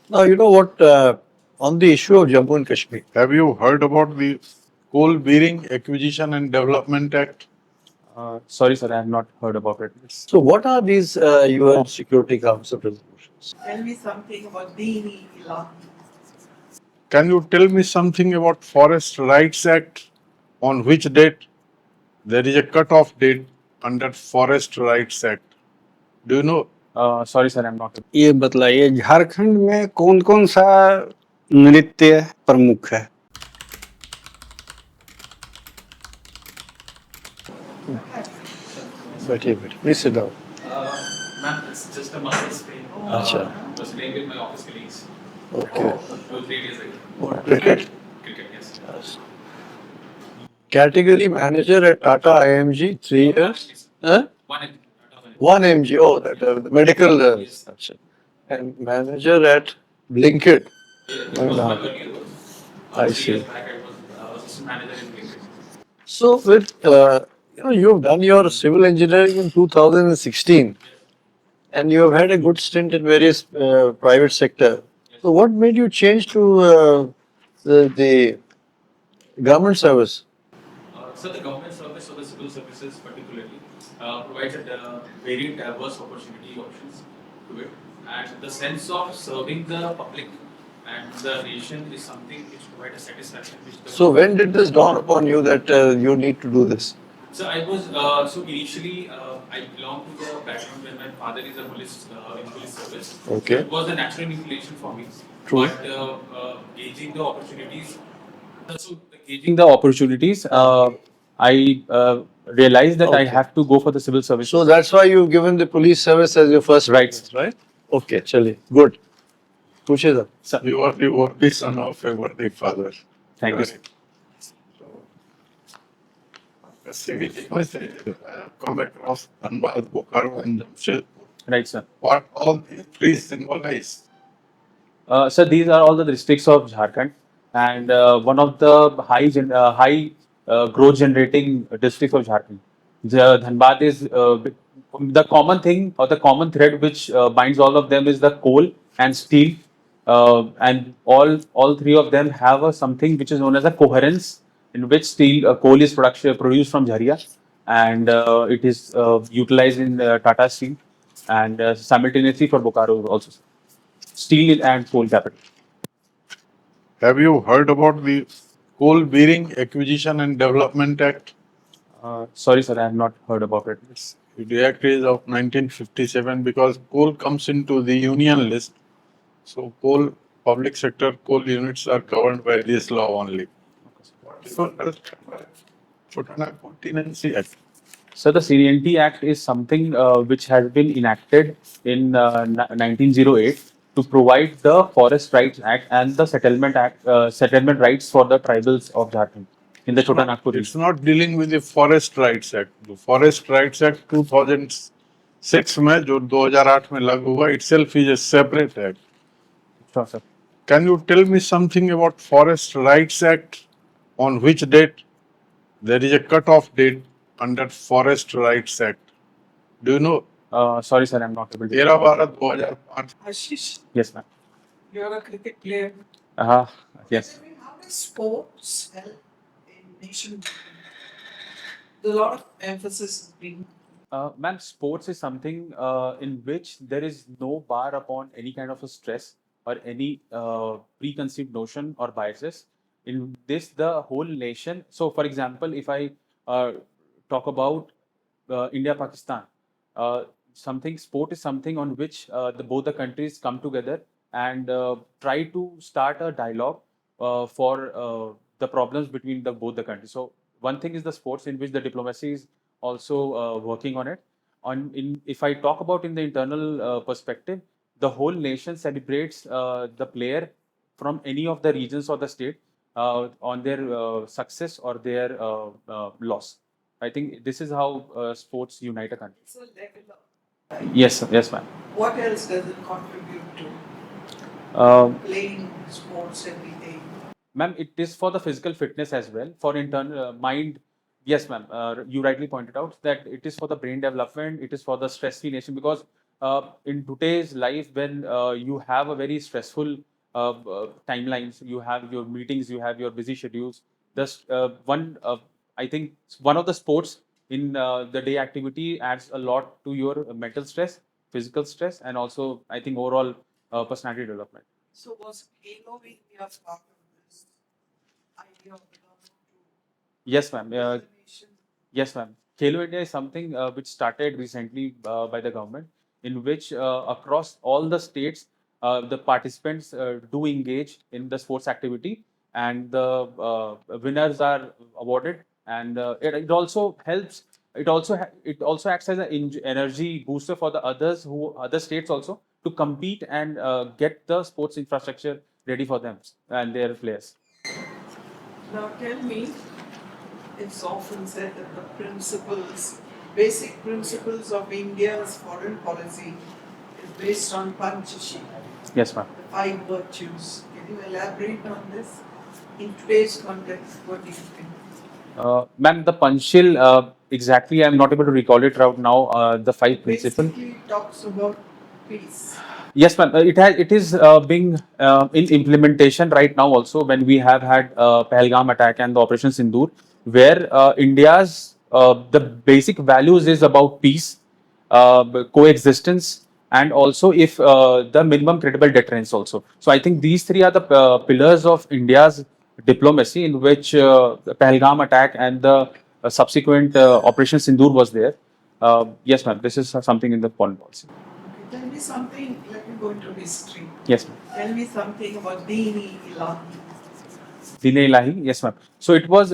Now, you know what, on the issue of Jammu and Kashmir, Have you heard about the Coal Bearing Acquisition and Development Act? Sorry, sir, I have not heard about it. so what are these UN Security Council resolutions? Tell me something about Dini law. Can you tell me something about Forest Rights Act? On which date there is a cut-off date under Forest Rights Act? Do you know? Sorry, sir, I'm not. ये बतलाइए झारखंड में कौन कौन सा नृत्य प्रमुख है? बैठिए बैठिए, please sit down. Ma'am, it's just a muscle sprain. Acha. I was playing with my office colleagues Okay. 2 or 3 days ago. What cricket? Cricket, yes. Yes. Category manager at Tata IMG, 3 years. Huh? One in 1 MG. Oh, that the medical. Acha. And manager at Blinkit. It was my earlier work. I 3 see. years back, I was assistant manager in cricket. So with you've done your civil engineering in 2016, and you have had a good stint in various private sector. So what made you change to the government service? So the government service or the civil services particularly provides a very diverse opportunity options to it, and the sense of serving the public and the nation is something which provides a satisfaction. Which the So when did this dawn upon you that you need to do this? So I was so initially I belong to the background where my father is a police in police service. Okay. So it was a natural inclination for me. True. But gauging the opportunities. So Gauging the opportunities, I realized that I Okay. have to go for the civil service. So that's why you've given the police service as your first Right. preference, right? Okay, chaliye, good. पूछिए sir. Sir, You are the worthy son of a worthy father. thank you, sir. Specifically, I say, come across Dhanbad, Bokaro, and Jamshedpur. Right, sir. What all these three symbolize? So these are all the districts of Jharkhand, and one of the high growth generating districts of Jharkhand. Dhanbad is the common thing or the common thread which binds all of them is the coal and steel, and all three of them have something which is known as a coherence, in which steel coal is produced from Jharia, and it is utilized in Tata Steel, and simultaneously for Bokaro also. Steel and coal capital. Have you heard about the Coal Bearing Acquisition and Development Act? Sorry, sir, I have not heard about it. The act is of 1957 because coal comes into the union list. So coal, public sector coal units are governed by this law only. What is understood by Futana Continency Act? So the Seniority Act is something which has been enacted in 1908 to provide the Forest Rights Act and the Settlement Act, settlement rights for the tribals of Jharkhand in the Chota Nagpur It's region. not dealing with the Forest Rights Act. The Forest Rights Act 2006 में जो 2008 में लागू हुआ itself is a separate act. Sure, sir. Can you tell me something about Forest Rights Act? On which date there is a cut-off date under Forest Rights Act? Do you know? Sorry, sir, I'm not able to. 13/12/2005. Ashish, Yes, ma'am. you're a cricket player. Yes. Tell me, how does sports help in nation building? A lot of emphasis is being. Ma'am, sports is something in which there is no bar upon any kind of a stress or any preconceived notion or biases. In this, the whole nation. So, for example, if I talk about India Pakistan, sport is something on which both the countries come together and try to start a dialogue for the problems between both the countries. So, one thing is the sports in which the diplomacy is also working on it. If I talk about in the internal perspective, the whole nation celebrates the player from any of the regions or the state on their success or their loss. I think this is how sports unite a country. It's a level Yes, ma'am. What else does it contribute to? Playing sports every day. Ma'am, it is for the physical fitness as well, for internal mind. Yes, ma'am. You rightly pointed out that it is for the brain development, it is for the stress free nation because in today's life when you have a very stressful timelines, you have your meetings, you have your busy schedules. Just I think one of the sports in the day activity adds a lot to your mental stress, physical stress, and also I think overall personality development. So was Halo India part of this idea of the government Yes, ma'am. to build the nation? Yes, ma'am. Khelo India is something which started recently by the government, in which across all the states, the participants do engage in the sports activity, and the winners are awarded. And it also helps. It also acts as an energy booster for the other states also to compete and get the sports infrastructure ready for them and their players. Now tell me, it's often said that the basic principles of India's foreign policy is based on Panchashila, Yes, ma'am. the five virtues. Can you elaborate on this? In today's context, what do you think? Ma'am, the Panchil, exactly, I'm not able to recall it right now. The five principles. Basically, it talks about peace. Yes, ma'am. It is being in implementation right now. Also, when we have had Pahalgam attack and the Operation Sindoor, where India's the basic values is about peace, coexistence, and also if the minimum credible deterrence also. So I think these three are the pillars of India's diplomacy, in which the Pahalgam attack and the subsequent Operation Sindoor was there. Yes, ma'am. This is something in the foreign policy. Okay, tell me something, let me go into history. Yes, ma'am. Tell me something about Dini Ilahi. Dine Ilahi, yes, ma'am. So it was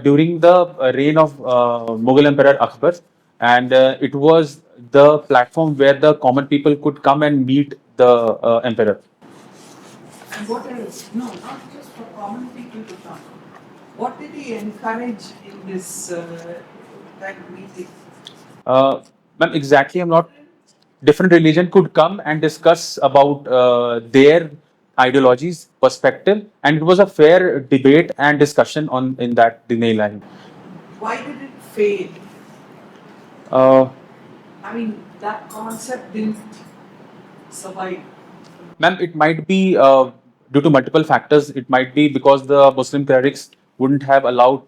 during the reign of Mughal Emperor Akbar, and it was the platform where the common people could come and meet the emperor. And what else? No, not just for common people to come. What did he encourage in this kind of meeting? Ma'am, exactly, I'm not. Different religion could come and discuss about their ideologies, perspective, and it was a fair debate and discussion on in that Dine Ilahi. Why did it fail? Uh, I mean, that concept didn't survive. Ma'am, it might be due to multiple factors. It might be because the Muslim clerics wouldn't have allowed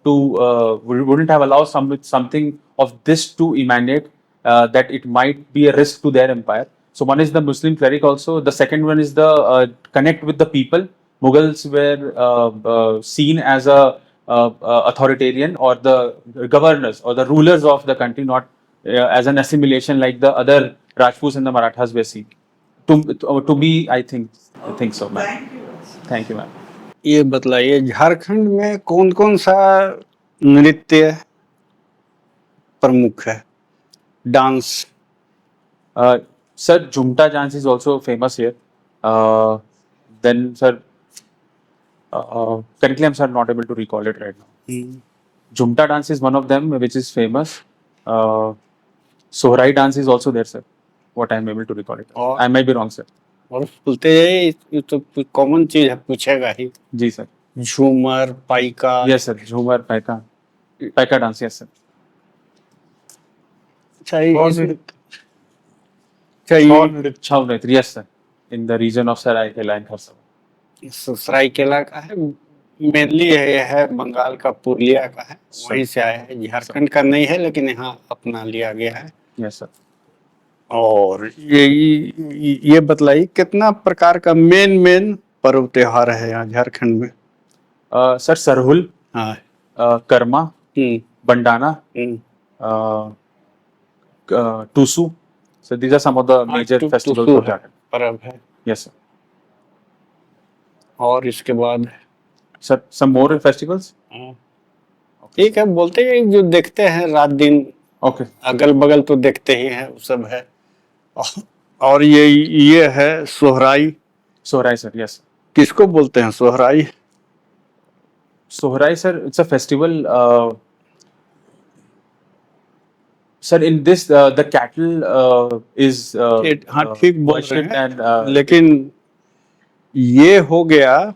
something of this to emanate. That it might be a risk to their empire. So one is the Muslim cleric also. The second one is the connect with the people. Mughals were seen as a authoritarian or the governors or the rulers of the country, not as an assimilation like the other Rajputs and the Marathas were seen. To me, I think so, ma'am. Thank you. Thank you, ma'am. ये बतलाइए झारखंड में कौन कौन सा नृत्य प्रमुख है, dance? Sir, Jhumta dance is also famous here. Then, sir, currently I'm sir not able to recall it right now. Jhumta dance is one of them which is famous. Sohrai dance is also there, sir. What I'm able to recall it. और I might be wrong, sir. और बोलते हैं ये तो common चीज है, पूछेगा ही. जी sir. झूमर, Paika. Yes, sir. Jhumar, paika dance, yes, sir. चाहिए. Chhaw Nritya, yes, sir. In the region of Saraikela and Kharsava. Seraikela का है, मेनली है बंगाल का, पुरुलिया का है, वहीं से आया है. झारखंड का नहीं है, लेकिन यहाँ अपना लिया गया है. Yes, sir. और ये बतलाइए कितना प्रकार का मेन पर्व त्योहार है यहाँ झारखंड में? Sir, Sarhul, हाँ. Karma, Bandana, Tusu. So these are some of the major festivals of Jharkhand. पर्व है. Yes, sir. और इसके बाद Sir, some more festivals? ठीक है, बोलते हैं जो देखते हैं रात दिन, Okay. अगल बगल तो देखते ही हैं, वो सब है. और ये है सोहराई. Sohrai, sir, yes. किसको बोलते हैं Sohrai? Sohrai, sir, it's a festival. Sir, in this, the cattle is हाँ, ठीक बोल रहे worshipped हैं, and लेकिन ये हो गया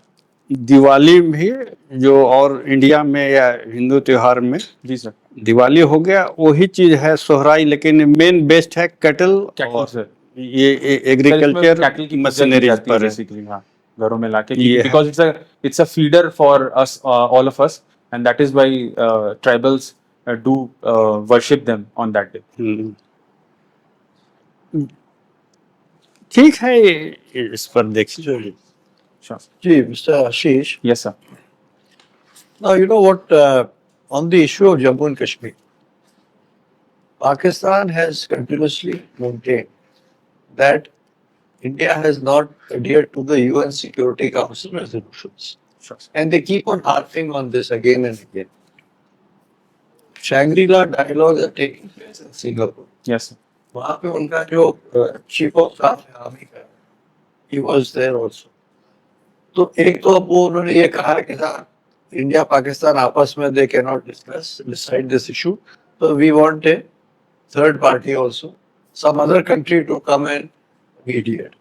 दिवाली भी, जो और इंडिया में या हिंदू त्योहार में जी सर, दिवाली हो गया, वही चीज है सोहराई, लेकिन मेन बेस्ट है कैटल cattle, और sir. ये सर, इसमें एग्रीकल्चर cattle की पूजा की मशीनरीज जाती है पर है। basically, हाँ, घरों में लाके, ये है। because it's a feeder for us, all of us, and that is why tribals do worship them on that day. हम्म। ठीक है, इस पर देखिए। Sure. Gee, Mr. Ashish, Yes, sir. now you know what, on the issue of Jammu and Kashmir, Pakistan has continuously maintained that India has not adhered to the UN Security Council resolutions. Sure, sir. And they keep on harping on this again and again. Shangri-La dialogues are taking place in Singapore. Yes, sir. वहाँ पे उनका जो chief of staff है army का, he was there also. तो एक तो अब वो उन्होंने ये कहा कि इंडिया पाकिस्तान आपस में they cannot decide this issue. So we want a third party also, some other country to come and mediate.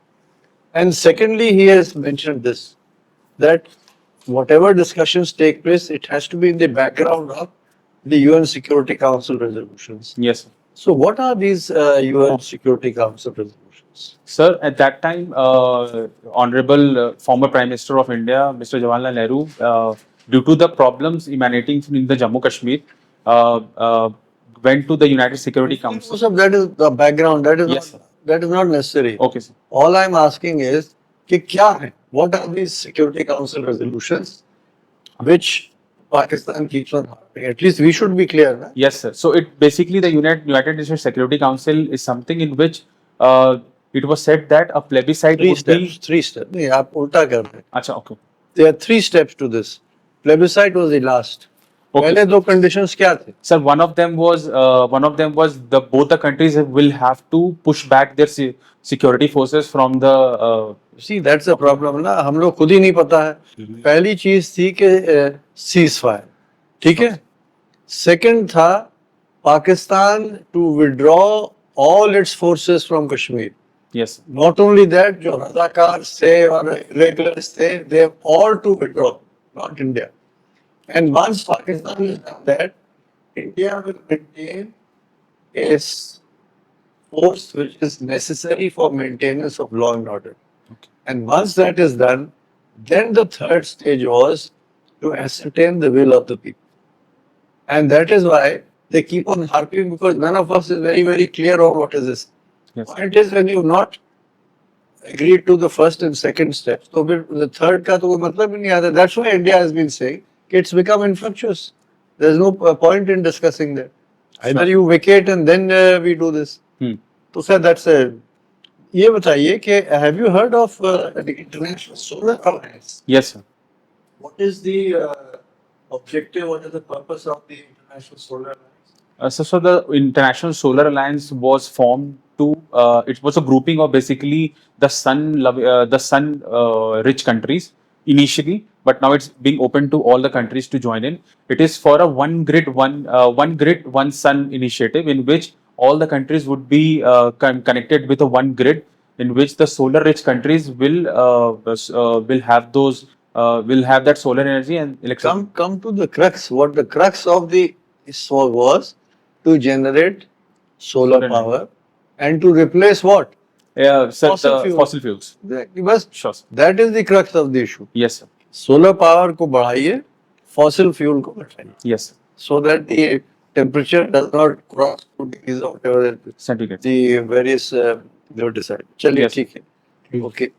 And secondly, he has mentioned this, that whatever discussions take place, it has to be in the background of the UN Security Council resolutions. Yes, sir. So what are these UN Security Council resolutions? Sir, at that time, Honorable former Prime Minister of India, Mr. Jawaharlal Nehru, due to the problems emanating from the Jammu Kashmir, went to the United Security Council. So that is the background. That is Yes, not, sir. that is not necessary. Okay, sir. All I'm asking is कि क्या है? What are these Security Council resolutions which Pakistan keeps on harping? At least we should be clear. Na? Yes, sir. So it basically the United Nations Security Council is something in which it was said that a plebiscite Three would steps. be. Three steps. नहीं, आप उल्टा कर रहे हैं. Acha, okay. There are three steps to this. Plebiscite was the last. Okay. पहले दो conditions क्या थे? Sir, one of them was the both the countries will have to push back their security forces from the. See, that's the problem ना. हम लोग खुद ही नहीं पता है. पहली चीज थी कि ceasefire. ठीक है? Second था Pakistan to withdraw all its forces from Kashmir. Yes. Not only that, जो रज़ाकार थे और irregulars थे, they have all to withdraw, not India. And once Pakistan has done that, India will maintain a force which is necessary for maintenance of law and order. Okay. And once that is done, then the third stage was to ascertain the will of the people. And that is why they keep on harping, because none of us is very, very clear on what is this. Yes. Point is, when you not agreed to the first and second steps, so the third का तो कोई मतलब ही नहीं आता. That's why India has been saying it's become infructuous. There's no point in discussing that. Either you vacate and then we do this. So sir, that's a. ये बताइए कि have you heard of the International Solar Alliance? Yes, sir. What is the objective? What is the purpose of the International Solar Alliance? So the International Solar Alliance was formed to. It was a grouping of basically the sun rich countries initially, but now it's being open to all the countries to join in. It is for a one grid, one sun initiative in which all the countries would be connected with a one grid, in which the solar rich countries will have those will have that solar energy and electricity. Come to the crux. What the crux of the was to generate solar Solar power and to replace what? Sir, Fossil the fuels. fossil fuels. बस Sure, sir. that is the crux of the issue. Yes, sir. Solar power को बढ़ाइए, fossil fuel को घटाइए, Yes, sir. so that the temperature does not cross 2 degrees or whatever Centigrade. the various they were decided. चलिए Yes. ठीक है. Okay.